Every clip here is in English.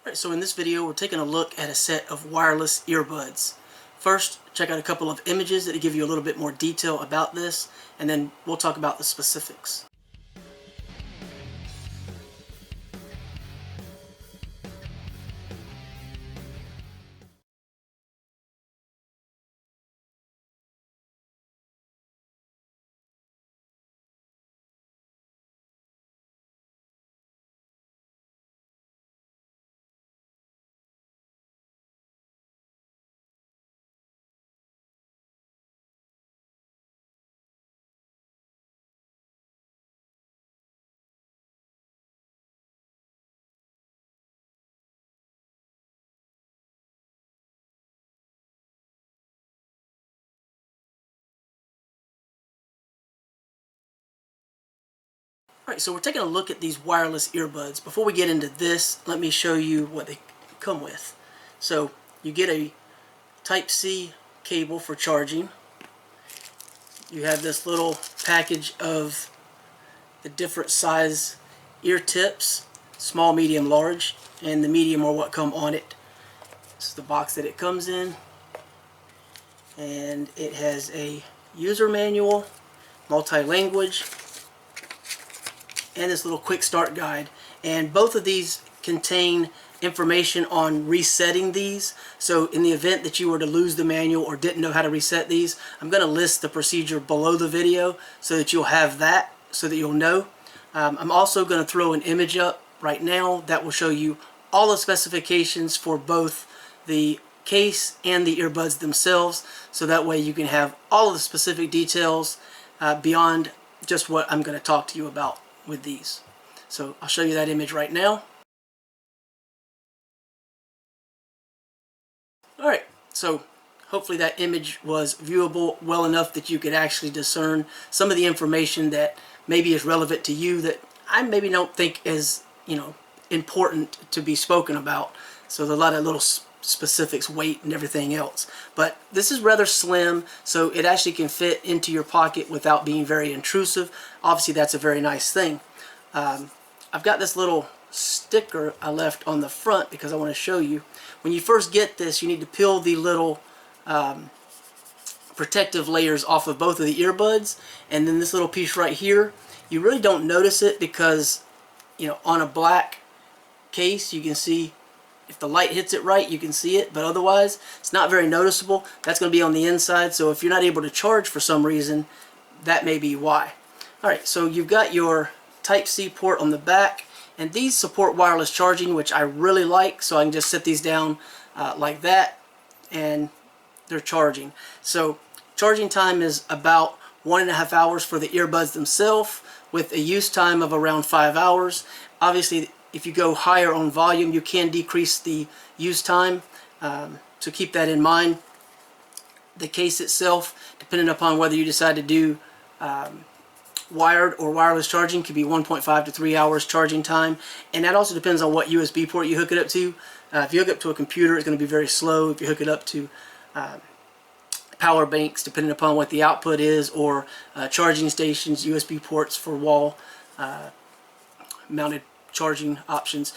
Alright, so in this video we're taking a look at a set of wireless earbuds. First, check out a couple of images that give you a little bit more detail about this, and then we'll talk about the specifics. Alright, so we're taking a look at these wireless earbuds. Before we get into this, let me show you what they come with. So you get a Type-C cable for charging. You have this little package of the different size ear tips, small, medium, large, and the medium are what come on it. This is the box that it comes in, and it has a user manual, multi-language, and this little quick start guide. And both of these contain information on resetting these. So in the event that you were to lose the manual or didn't know how to reset these, I'm going to list the procedure below the video so that you'll have that, so that you'll know. I'm also going to throw an image up right now that will show you all the specifications for both the case and the earbuds themselves, so that way you can have all of the specific details beyond just what I'm going to talk to you about with these. So I'll show you that image right now. Alright, so hopefully that image was viewable well enough that you could actually discern some of the information that maybe is relevant to you that I maybe don't think is, important to be spoken about. So there's a lot of little specifics, weight and everything else. But this is rather slim, so it actually can fit into your pocket without being very intrusive. Obviously that's a very nice thing. I've got this little sticker I left on the front because I want to show you. When you first get this, you need to peel the little protective layers off of both of the earbuds, and then this little piece right here, you really don't notice it because on a black case you can see, if the light hits it right, you can see it, but otherwise it's not very noticeable. That's going to be on the inside, so if you're not able to charge for some reason, that may be why. Alright, so you've got your Type-C port on the back, and these support wireless charging, which I really like, so I can just set these down like that, and they're charging. So charging time is about 1.5 hours for the earbuds themselves, with a use time of around 5 hours. Obviously, if you go higher on volume, you can decrease the use time, so keep that in mind. The case itself, depending upon whether you decide to do wired or wireless charging, could be 1.5 to 3 hours charging time, and that also depends on what USB port you hook it up to. If you hook it up to a computer, it's going to be very slow. If you hook it up to power banks, depending upon what the output is, or charging stations, USB ports for wall mounted charging options,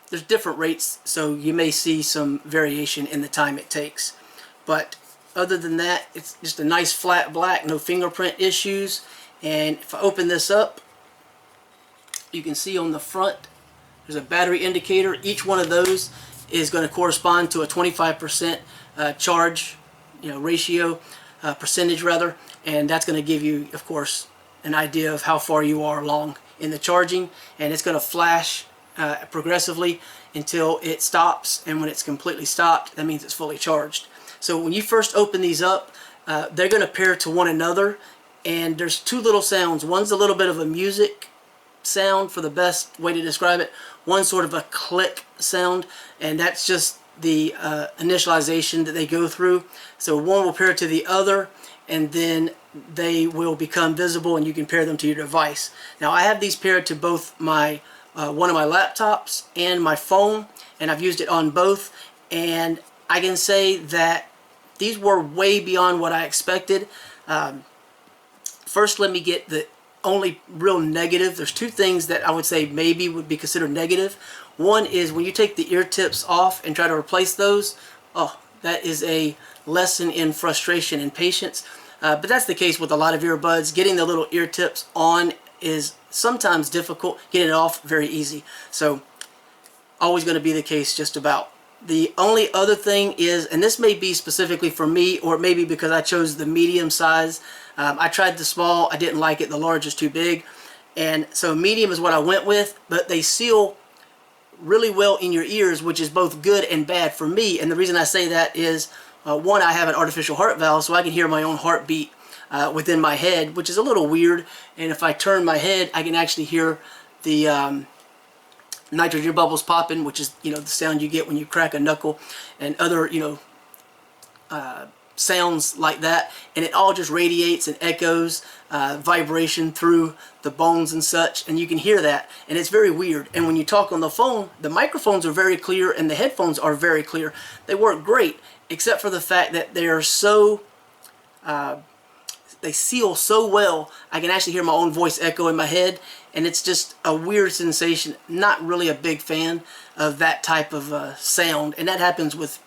there's different rates, so you may see some variation in the time it takes. But other than that, it's just a nice flat black, no fingerprint issues. And if I open this up, you can see on the front there's a battery indicator. Each one of those is going to correspond to a 25% charge ratio, percentage rather, and that's going to give you, of course, an idea of how far you are along in the charging, and it's going to flash progressively until it stops, and when it's completely stopped, that means it's fully charged. So when you first open these up, they're going to pair to one another, and there's two little sounds. One's a little bit of a music sound, for the best way to describe it. One's sort of a click sound, and that's just the initialization that they go through. So one will pair to the other, and then they will become visible and you can pair them to your device. Now I have these paired to both my one of my laptops and my phone, and I've used it on both, and I can say that these were way beyond what I expected. First, let me get the only real negative. There's two things that I would say maybe would be considered negative. One is when you take the ear tips off and try to replace those, oh, that is a lesson in frustration and patience. But that's the case with a lot of earbuds. Getting the little ear tips on is sometimes difficult. Getting it off, very easy. So always going to be the case just about. The only other thing is, and this may be specifically for me, or it may be because I chose the medium size. I tried the small, I didn't like it, the large is too big. And so medium is what I went with, but they seal really well in your ears, which is both good and bad for me. And the reason I say that is, one, I have an artificial heart valve, so I can hear my own heartbeat within my head, which is a little weird. And if I turn my head, I can actually hear the nitrogen bubbles popping, which is, the sound you get when you crack a knuckle, and other, sounds like that. And it all just radiates and echoes vibration through the bones and such, and you can hear that, and it's very weird. And when you talk on the phone, the microphones are very clear and the headphones are very clear. They work great, except for the fact that they are so they seal so well, I can actually hear my own voice echo in my head, and it's just a weird sensation. Not really a big fan of that type of sound, and that happens with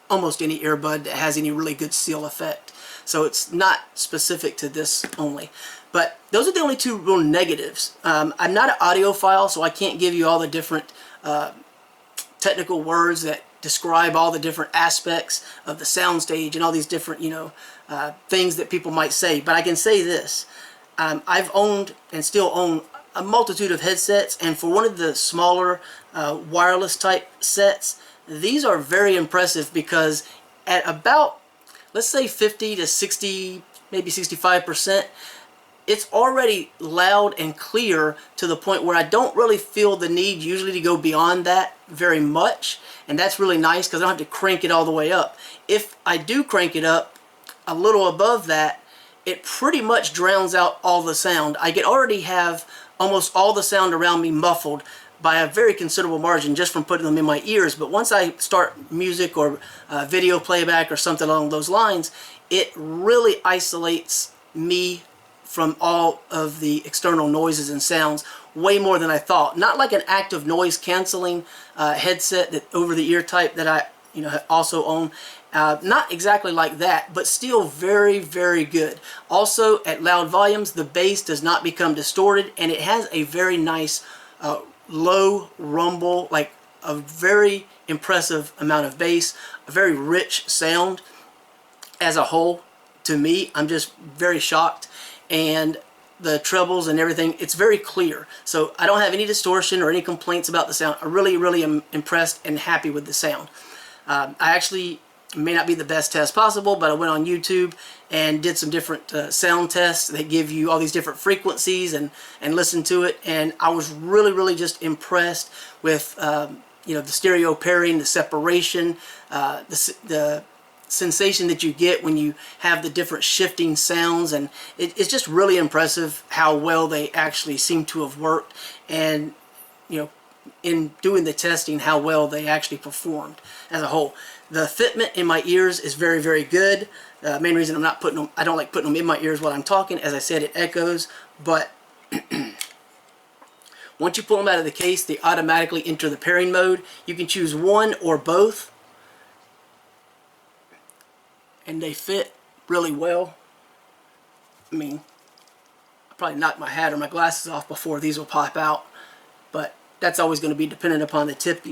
almost any earbud that has any really good seal effect. So it's not specific to this only. But those are the only two real negatives. I'm not an audiophile, so I can't give you all the different technical words that describe all the different aspects of the soundstage and all these different, things that people might say. But I can say this. I've owned and still own a multitude of headsets, and for one of the smaller wireless type sets, these are very impressive because at about, let's say 50 to 60, maybe 65%, it's already loud and clear to the point where I don't really feel the need usually to go beyond that very much. And that's really nice because I don't have to crank it all the way up. If I do crank it up a little above that, it pretty much drowns out all the sound. I can already have almost all the sound around me muffled by a very considerable margin just from putting them in my ears. But once I start music or video playback or something along those lines, it really isolates me from all of the external noises and sounds way more than I thought. Not like an active noise canceling headset, that over the ear type that I also own. Not exactly like that, but still very, very good. Also, at loud volumes, the bass does not become distorted, and it has a very nice low rumble, like a very impressive amount of bass, a very rich sound as a whole. To me, I'm just very shocked. And the trebles and everything, it's very clear. So I don't have any distortion or any complaints about the sound. I really, really am impressed and happy with the sound. I actually may not be the best test possible, but I went on YouTube and did some different sound tests that give you all these different frequencies and listened to it, and I was really, really just impressed with the stereo pairing, the separation, the sensation that you get when you have the different shifting sounds, and it's just really impressive how well they actually seem to have worked, and in doing the testing, how well they actually performed as a whole. The fitment in my ears is very, very good. The main reason I don't like putting them in my ears while I'm talking, as I said, it echoes, but once you pull them out of the case, they automatically enter the pairing mode. You can choose one or both, and they fit really well. I mean, I'll probably knock my hat or my glasses off before these will pop out, but that's always going to be dependent upon the tip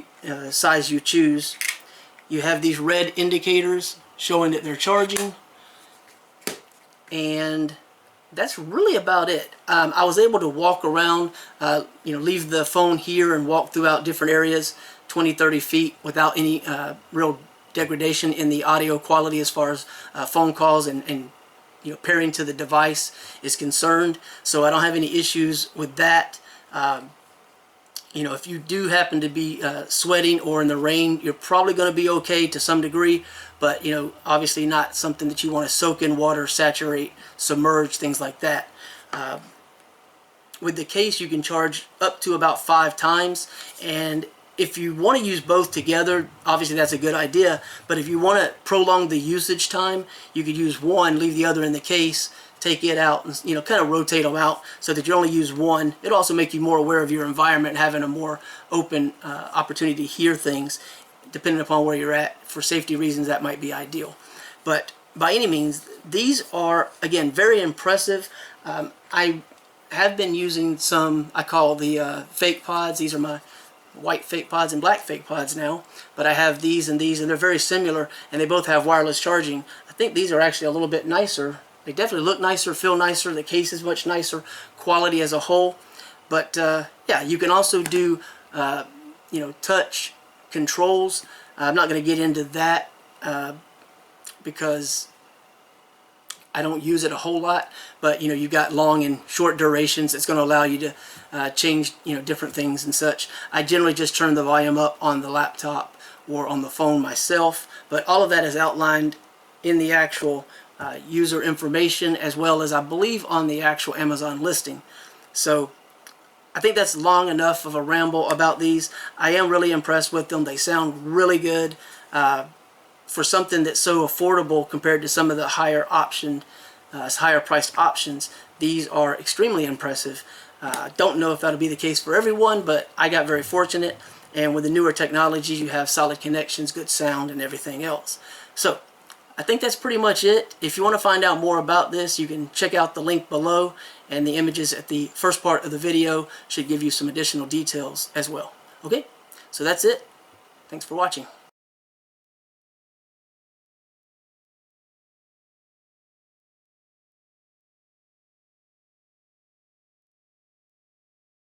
size you choose. You have these red indicators showing that they're charging, and that's really about it. I was able to walk around, leave the phone here and walk throughout different areas 20-30 feet without any real degradation in the audio quality as far as phone calls and pairing to the device is concerned. So I don't have any issues with that. If you do happen to be sweating or in the rain, you're probably going to be okay to some degree, but obviously not something that you want to soak in water, saturate, submerge, things like that. With the case, you can charge up to about 5 times, and if you want to use both together, obviously that's a good idea, but if you want to prolong the usage time, you could use one, leave the other in the case, take it out and, you know, kind of rotate them out so that you only use one. It'll also make you more aware of your environment, having a more open opportunity to hear things. Depending upon where you're at, for safety reasons, that might be ideal. But by any means, these are, again, very impressive. I have been using some, I call the fake pods. These are my white fake pods and black fake pods now, but I have these, and they're very similar, and they both have wireless charging. I think these are actually a little bit nicer. They definitely look nicer, feel nicer. The case is much nicer, quality as a whole. But yeah, you can also do you know, touch controls. I'm not going to get into that because I don't use it a whole lot, but you know, you've got long and short durations. It's going to allow you to change, you know, different things and such. I generally just turn the volume up on the laptop or on the phone myself, but all of that is outlined in the actual user information, as well as I believe on the actual Amazon listing. So I think that's long enough of a ramble about these. I am really impressed with them. They sound really good. For something that's so affordable compared to some of the higher priced options, these are extremely impressive. Don't know if that'll be the case for everyone, but I got very fortunate, and with the newer technologies, you have solid connections, good sound, and everything else. So I think that's pretty much it. If you want to find out more about this, you can check out the link below, and the images at the first part of the video should give you some additional details as well. Okay, so that's it. Thanks for watching.